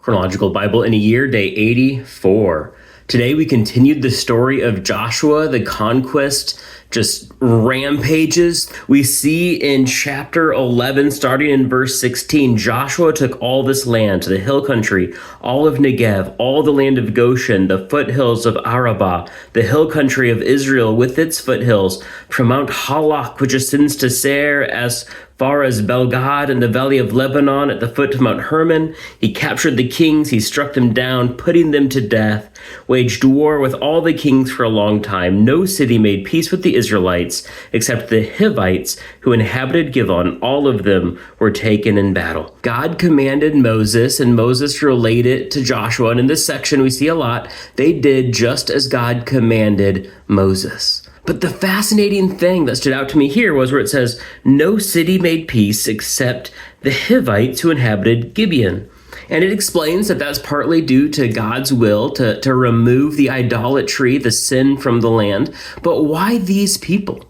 Chronological Bible in a Year, Day 84. Today we continued the story of Joshua. The conquest just rampages. We see in chapter 11, starting in verse 16, Joshua took all this land, the hill country, all of Negev, all the land of Goshen, the foothills of Arabah, the hill country of Israel with its foothills, from Mount Halak, which ascends to Seir, as far as Belgad and the valley of Lebanon at the foot of Mount Hermon. He captured the kings, he struck them down, putting them to death, waged war with all the kings for a long time. No city made peace with the Israelites except the Hivites who inhabited Givon. All of them were taken in battle. God commanded Moses, and Moses relayed it to Joshua. And in this section we see a lot. They did just as God commanded Moses. But the fascinating thing that stood out to me here was where it says, no city made peace except the Hivites who inhabited Gibeon. And it explains that that's partly due to God's will to remove the idolatry, the sin from the land. But why these people?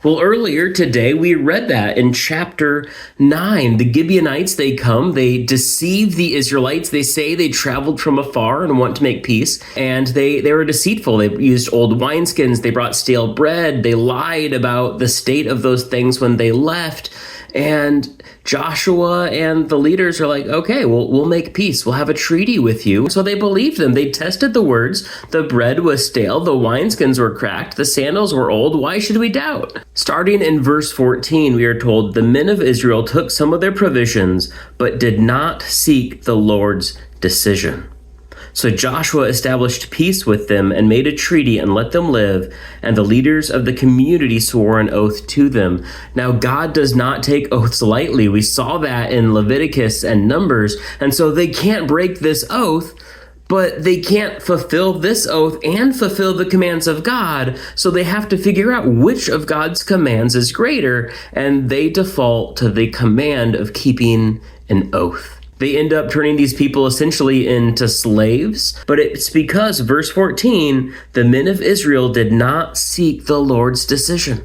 Well, earlier today, we read that in chapter 9. The Gibeonites, they come, they deceive the Israelites. They say they traveled from afar and want to make peace. And they were deceitful. They used old wineskins. They brought stale bread. They lied about the state of those things when they left. And Joshua and the leaders are like, okay, we'll make peace. We'll have a treaty with you. So they believed them. They tested the words. The bread was stale. The wineskins were cracked. The sandals were old. Why should we doubt? Starting in verse 14, we are told the men of Israel took some of their provisions, but did not seek the Lord's decision. So Joshua established peace with them and made a treaty and let them live, and the leaders of the community swore an oath to them. Now, God does not take oaths lightly. We saw that in Leviticus and Numbers, and so they can't break this oath, but they can't fulfill this oath and fulfill the commands of God, so they have to figure out which of God's commands is greater, and they default to the command of keeping an oath. They end up turning these people essentially into slaves, but it's because, verse 14, the men of Israel did not seek the Lord's decision.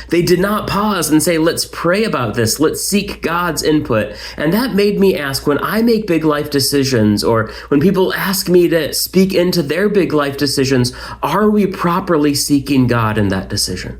They did not pause and say, let's pray about this, let's seek God's input. And that made me ask, when I make big life decisions, or when people ask me to speak into their big life decisions, are we properly seeking God in that decision?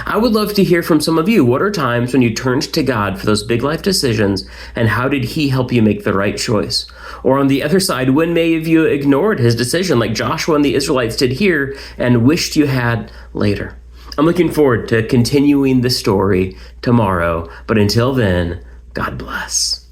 I would love to hear from some of you. What are times when you turned to God for those big life decisions, and how did he help you make the right choice? Or on the other side, when may have you ignored his decision like Joshua and the Israelites did here and wished you had later? I'm looking forward to continuing the story tomorrow, but until then, God bless.